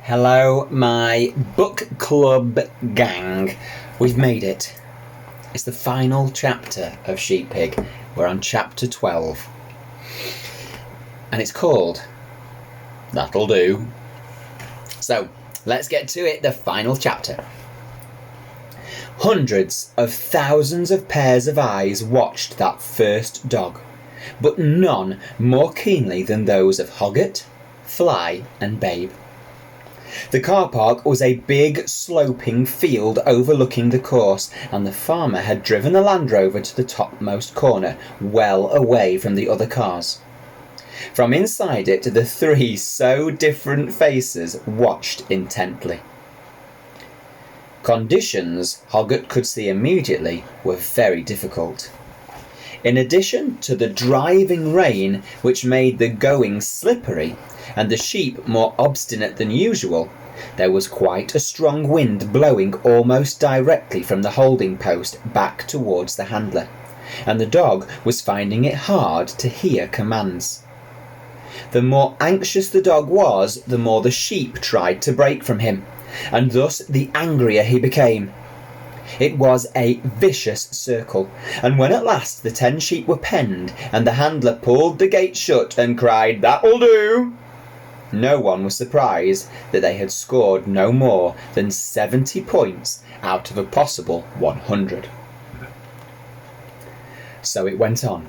Hello, my book club gang. We've made it. It's the final chapter of Sheep Pig. We're on chapter 12. And it's called That'll Do. So, let's get to it, the final chapter. Hundreds of thousands of pairs of eyes watched that first dog, but none more keenly than those of Hoggett, Fly and Babe. The car park was a big sloping field overlooking the course, and the farmer had driven the Land Rover to the topmost corner, well away from the other cars. From inside it, the three so different faces watched intently. Conditions, Hoggett could see immediately, were very difficult. In addition to the driving rain, which made the going slippery, and the sheep more obstinate than usual, there was quite a strong wind blowing almost directly from the holding post back towards the handler, and the dog was finding it hard to hear commands. The more anxious the dog was, the more the sheep tried to break from him, and thus the angrier he became. It was a vicious circle, and when at last the 10 sheep were penned, and the handler pulled the gate shut and cried, "That'll do!" no one was surprised that they had scored no more than 70 points out of a possible 100. So it went on.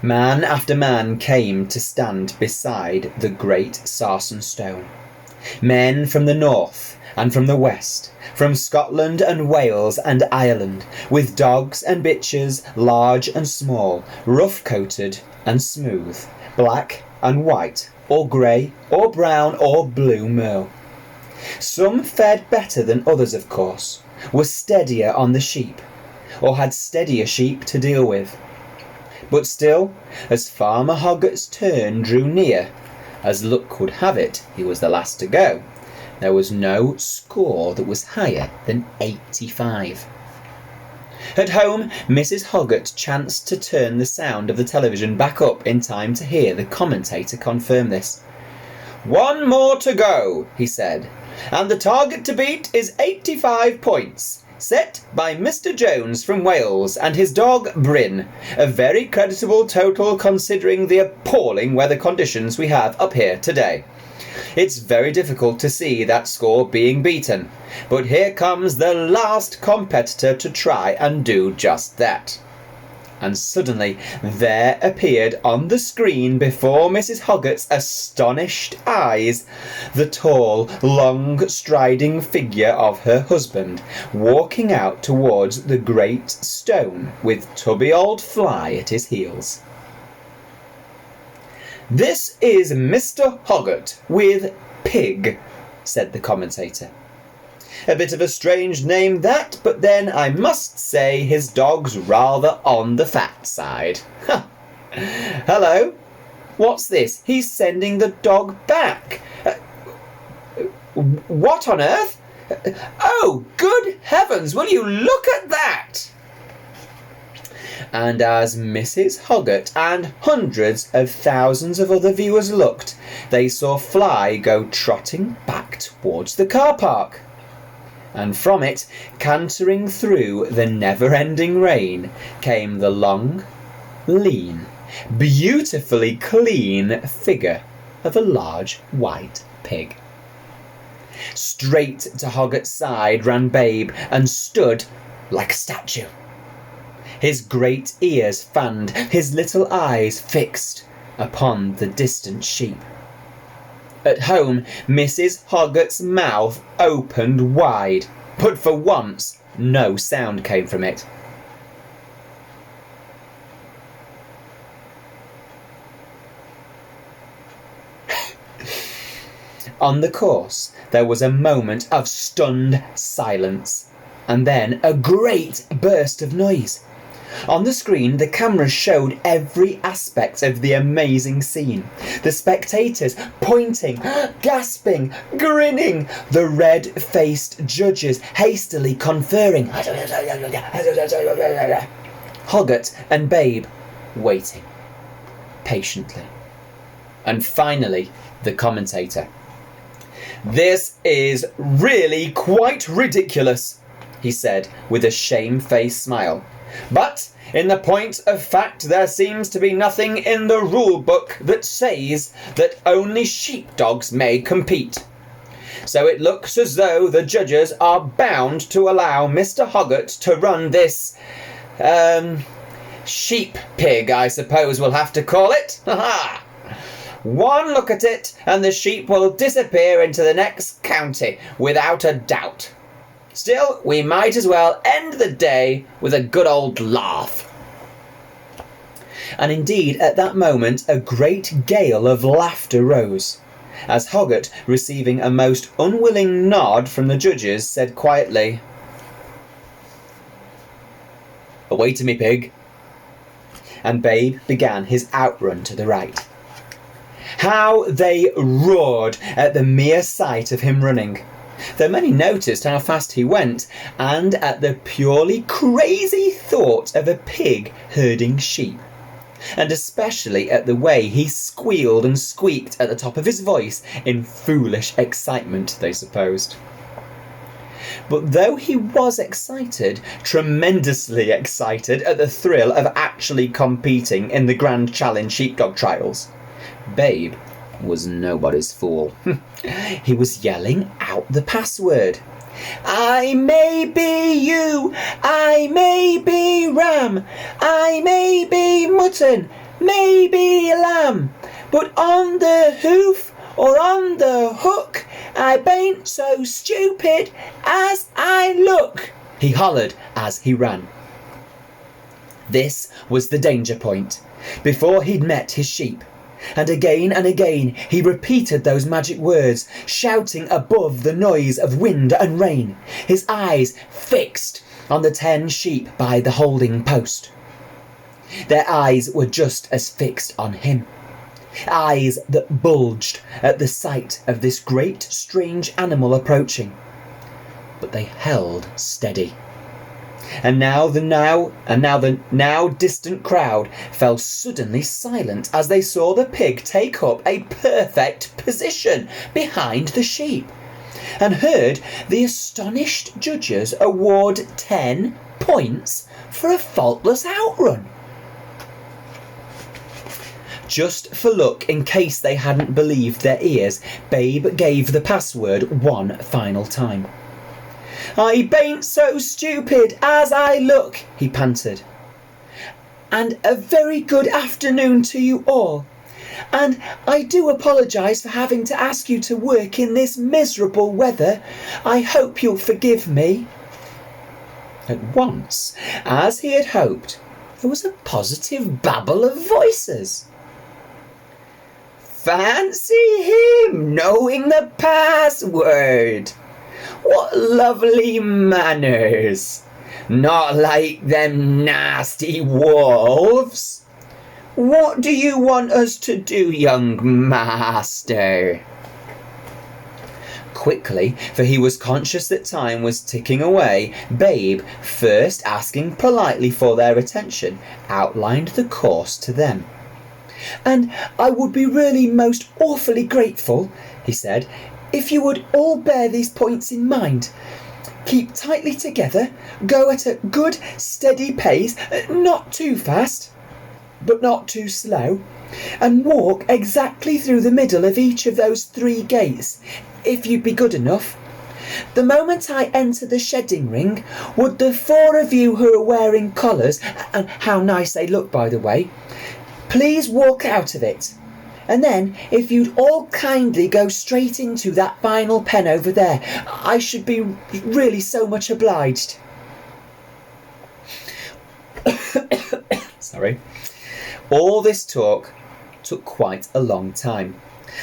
Man after man came to stand beside the great sarsen stone. Men from the north and from the west, from Scotland and Wales and Ireland, with dogs and bitches, large and small, rough-coated and smooth, black and white, or grey, or brown, or blue merle. Some fared better than others, of course, were steadier on the sheep, or had steadier sheep to deal with. But still, as Farmer Hoggett's turn drew near, as luck would have it, he was the last to go, there was no score that was higher than 85. At home, Mrs. Hoggett chanced to turn the sound of the television back up in time to hear the commentator confirm this. "One more to go," he said, "and the target to beat is 85 points, set by Mr. Jones from Wales and his dog Bryn, a very creditable total considering the appalling weather conditions we have up here today. It's very difficult to see that score being beaten, but here comes the last competitor to try and do just that." And suddenly there appeared on the screen before Mrs. Hoggett's astonished eyes the tall, long, striding figure of her husband, walking out towards the great stone with tubby old Fly at his heels. "This is Mr. Hoggett with Pig," said the commentator. "A bit of a strange name that, but then I must say his dog's rather on the fat side. Ha! Hello? What's this? He's sending the dog back. What on earth? Oh, good heavens, will you look at that?" And as Mrs. Hoggett and hundreds of thousands of other viewers looked, they saw Fly go trotting back towards the car park. And from it, cantering through the never-ending rain, came the long, lean, beautifully clean figure of a large white pig. Straight to Hoggett's side ran Babe and stood like a statue. His great ears fanned, his little eyes fixed upon the distant sheep. At home, Mrs. Hoggett's mouth opened wide, but for once no sound came from it. On the course, there was a moment of stunned silence, and then a great burst of noise. On the screen, the cameras showed every aspect of the amazing scene. The spectators pointing, gasping, grinning. The red-faced judges hastily conferring. Hoggett and Babe waiting patiently. And finally, the commentator. "This is really quite ridiculous," he said with a shamefaced smile. "But in the point of fact, there seems to be nothing in the rule book that says that only sheepdogs may compete. So it looks as though the judges are bound to allow Mr. Hoggart to run this, sheep pig, I suppose we'll have to call it. Ha! One look at it and the sheep will disappear into the next county, without a doubt. Still, we might as well end the day with a good old laugh." And indeed, at that moment, a great gale of laughter rose, as Hoggart, receiving a most unwilling nod from the judges, said quietly, "Away to me, pig." And Babe began his outrun to the right. How they roared at the mere sight of him running, though many noticed how fast he went, and at the purely crazy thought of a pig herding sheep, and especially at the way he squealed and squeaked at the top of his voice in foolish excitement, they supposed. But though he was excited, tremendously excited at the thrill of actually competing in the Grand Challenge Sheepdog Trials, Babe was nobody's fool. He was yelling out the password. "I may be ewe, I may be ram, I may be mutton, may be lamb, but on the hoof or on the hook, I bain't so stupid as I look," he hollered as he ran. This was the danger point, before he'd met his sheep. And again he repeated those magic words, shouting above the noise of wind and rain, his eyes fixed on the 10 sheep by the holding post. Their eyes were just as fixed on him, eyes that bulged at the sight of this great strange animal approaching. But they held steady. And now the now distant crowd fell suddenly silent as they saw the pig take up a perfect position behind the sheep, and heard the astonished judges award 10 points for a faultless outrun. Just for luck, in case they hadn't believed their ears, Babe gave the password one final time. "I bain't so stupid as I look," he panted. "And a very good afternoon to you all. And I do apologise for having to ask you to work in this miserable weather. I hope you'll forgive me." At once, as he had hoped, there was a positive babble of voices. "Fancy him knowing the password! What lovely manners! Not like them nasty wolves! What do you want us to do, young master?" Quickly, for he was conscious that time was ticking away, Babe, first asking politely for their attention, outlined the course to them. "And I would be really most awfully grateful," he said, "if you would all bear these points in mind. Keep tightly together, go at a good steady pace, not too fast, but not too slow, and walk exactly through the middle of each of those 3 gates, if you'd be good enough. The moment I enter the shedding ring, would the 4 of you who are wearing collars, and how nice they look by the way, please walk out of it. And then, if you'd all kindly go straight into that final pen over there, I should be really so much obliged." Sorry. All this talk took quite a long time,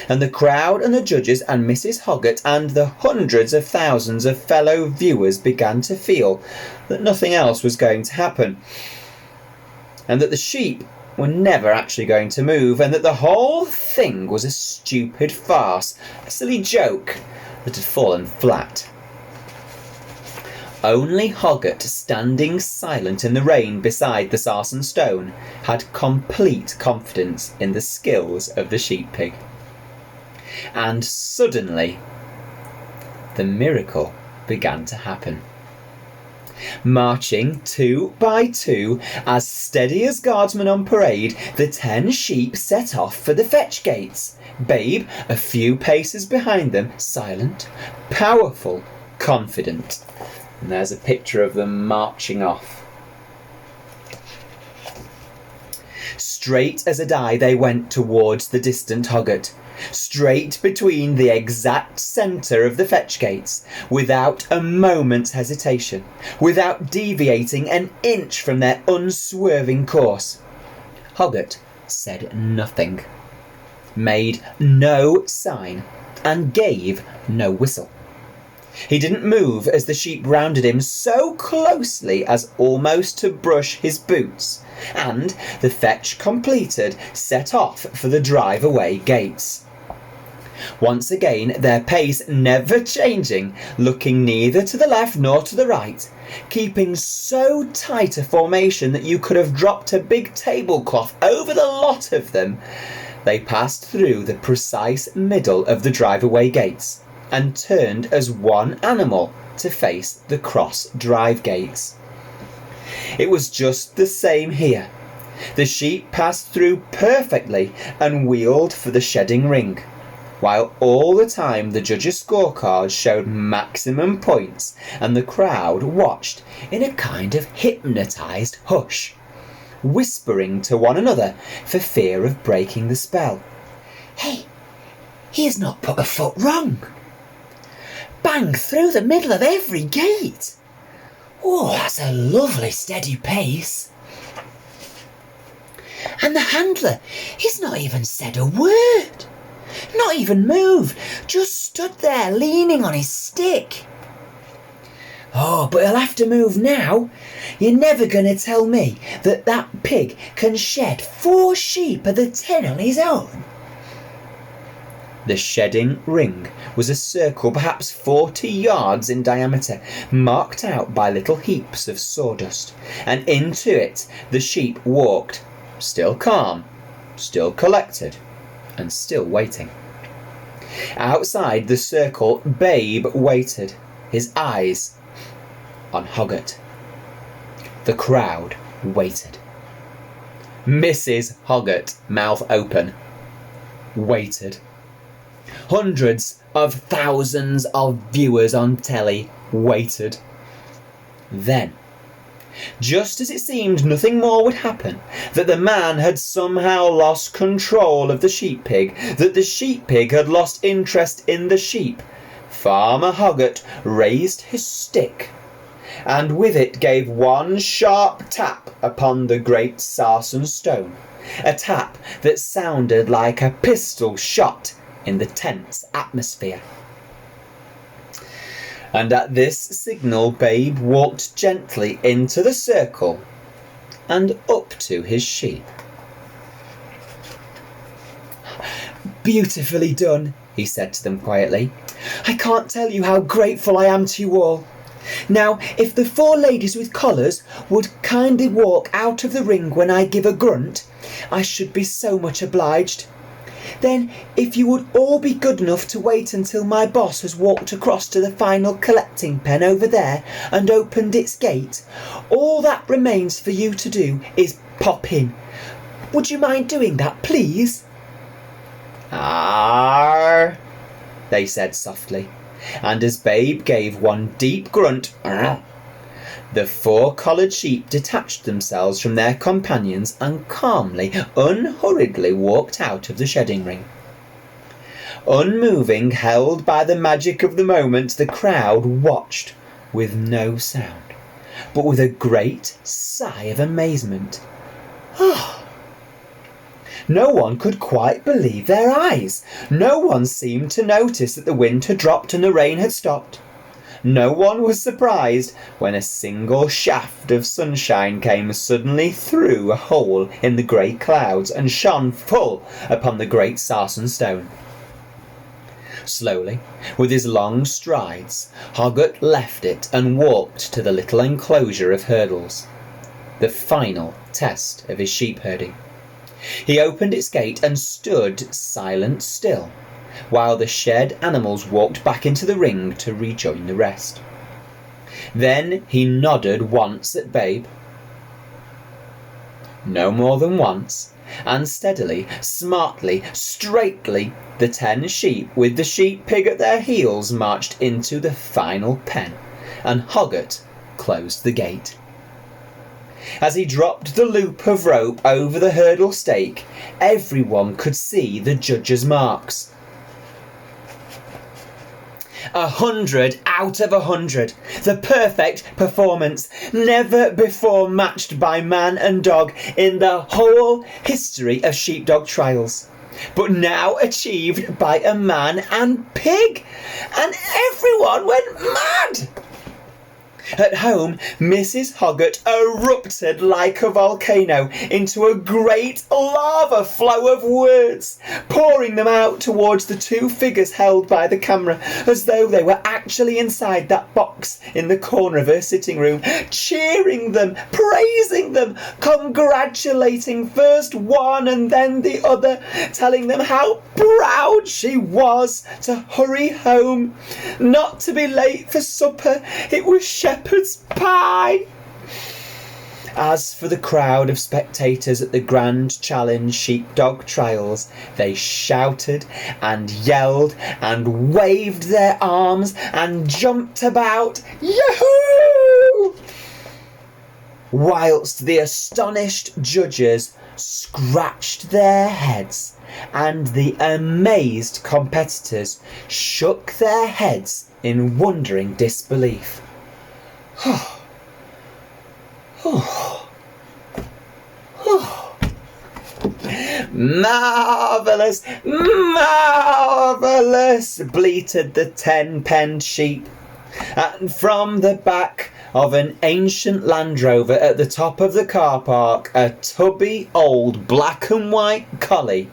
and the crowd and the judges and Mrs. Hoggart and the hundreds of thousands of fellow viewers began to feel that nothing else was going to happen, and that the sheep were never actually going to move, and that the whole thing was a stupid farce, a silly joke that had fallen flat. Only Hoggart, standing silent in the rain beside the sarsen stone, had complete confidence in the skills of the sheep pig. And suddenly the miracle began to happen. Marching 2 by 2, as steady as guardsmen on parade, the 10 sheep set off for the fetch gates, Babe a few paces behind them, silent, powerful, confident. And there's a picture of them marching off. Straight as a die they went towards the distant Hoggart, straight between the exact centre of the fetch gates, without a moment's hesitation, without deviating an inch from their unswerving course. Hoggart said nothing, made no sign, and gave no whistle. He didn't move as the sheep rounded him so closely as almost to brush his boots, and, the fetch completed, set off for the drive-away gates. Once again, their pace never changing, looking neither to the left nor to the right, keeping so tight a formation that you could have dropped a big tablecloth over the lot of them. They passed through the precise middle of the drive-away gates, and turned as one animal to face the cross drive gates. It was just the same here. The sheep passed through perfectly and wheeled for the shedding ring, while all the time the judges' scorecards showed maximum points and the crowd watched in a kind of hypnotised hush, whispering to one another for fear of breaking the spell. "Hey, he has not put a foot wrong. Bang through the middle of every gate. Oh, that's a lovely steady pace. And the handler, he's not even said a word. Not even moved, just stood there leaning on his stick. Oh, but he'll have to move now. You're never going to tell me that that pig can shed 4 sheep of the 10 on his own." The shedding ring was a circle perhaps 40 yards in diameter, marked out by little heaps of sawdust, and into it the sheep walked, still calm, still collected, and still waiting. Outside the circle, Babe waited, his eyes on Hoggart. The crowd waited. Mrs. Hoggart, mouth open, waited. Hundreds of thousands of viewers on telly waited. Then, just as it seemed nothing more would happen, that the man had somehow lost control of the sheep pig, that the sheep pig had lost interest in the sheep, Farmer Hoggart raised his stick, and with it gave one sharp tap upon the great sarsen stone, a tap that sounded like a pistol shot in the tense atmosphere. And at this signal Babe walked gently into the circle and up to his sheep. "Beautifully done," he said to them quietly. "I can't tell you how grateful I am to you all. Now, if the 4 ladies with collars would kindly walk out of the ring when I give a grunt, I should be so much obliged. Then, if you would all be good enough to wait until my boss has walked across to the final collecting pen over there and opened its gate, all that remains for you to do is pop in. Would you mind doing that, please?" "Arr," they said softly, and as Babe gave one deep grunt, the 4 collared sheep detached themselves from their companions and calmly, unhurriedly walked out of the shedding ring. Unmoving, held by the magic of the moment, the crowd watched with no sound, but with a great sigh of amazement. No one could quite believe their eyes. No one seemed to notice that the wind had dropped and the rain had stopped. No one was surprised when a single shaft of sunshine came suddenly through a hole in the grey clouds and shone full upon the great sarsen stone. Slowly, with his long strides, Hoggart left it and walked to the little enclosure of hurdles, the final test of his sheep herding. He opened its gate and stood silent still, while the shared animals walked back into the ring to rejoin the rest. Then he nodded once at Babe. No more than once, and steadily, smartly, straightly, the 10 sheep with the sheep pig at their heels marched into the final pen, and Hoggart closed the gate. As he dropped the loop of rope over the hurdle stake, everyone could see the judge's marks. 100 out of 100. The perfect performance, never before matched by man and dog in the whole history of sheepdog trials, but now achieved by a man and pig, and everyone went mad. At home, Mrs. Hoggart erupted like a volcano into a great lava flow of words, pouring them out towards the 2 figures held by the camera, as though they were actually inside that box in the corner of her sitting room, cheering them, praising them, congratulating first one and then the other, telling them how proud she was to hurry home, not to be late for supper. It was shepherd's pie. As for the crowd of spectators at the Grand Challenge Sheepdog Trials, they shouted and yelled and waved their arms and jumped about, Yahoo! Whilst the astonished judges scratched their heads and the amazed competitors shook their heads in wondering disbelief. Marvellous, marvellous, bleated the 10-penned sheep. And from the back of an ancient Land Rover at the top of the car park, a tubby old black and white collie,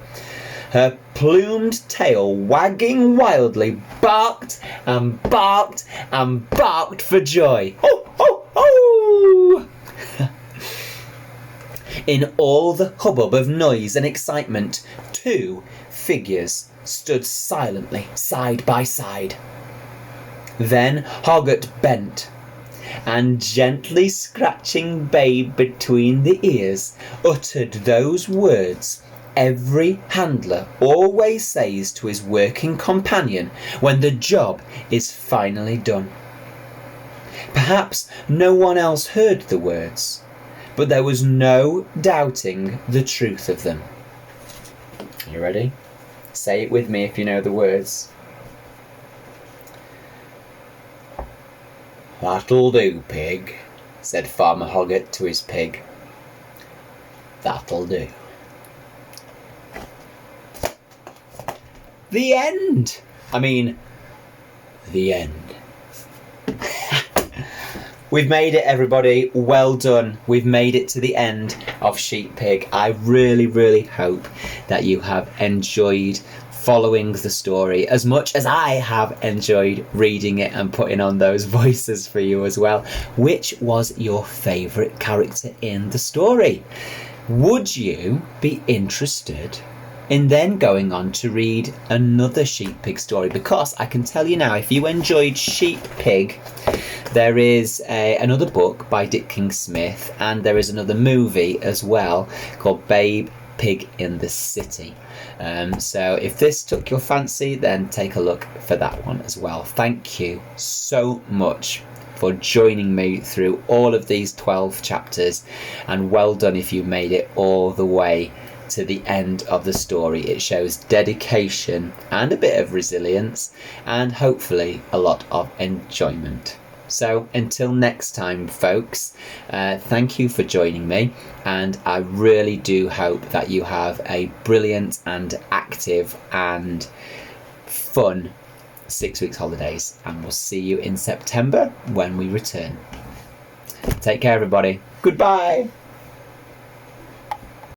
her plumed tail wagging wildly, barked and barked and barked for joy. Ho, ho, ho! In all the hubbub of noise and excitement, 2 figures stood silently side by side. Then Hoggart bent, and gently scratching Babe between the ears, uttered those words every handler always says to his working companion when the job is finally done. Perhaps no one else heard the words, but there was no doubting the truth of them. You ready? Say it with me if you know the words. That'll do, pig, said Farmer Hoggart to his pig. That'll do. The end! The end. We've made it, everybody. Well done. We've made it to the end of Sheep Pig. I really, really hope that you have enjoyed following the story as much as I have enjoyed reading it and putting on those voices for you as well. Which was your favourite character in the story? Would you be interested in then going on to read another Sheep Pig story? Because I can tell you now, if you enjoyed Sheep Pig, there is another book by Dick King-Smith, and there is another movie as well called Babe, Pig in the City. So if this took your fancy, then take a look for that one as well. Thank you so much for joining me through all of these 12 chapters, and well done if you made it all the way to the end of the story. It shows dedication and a bit of resilience, and hopefully a lot of enjoyment. So until next time, folks, thank you for joining me, and I really do hope that you have a brilliant and active and fun 6 weeks holidays, and we'll see you in September when we return. Take care, everybody. Goodbye.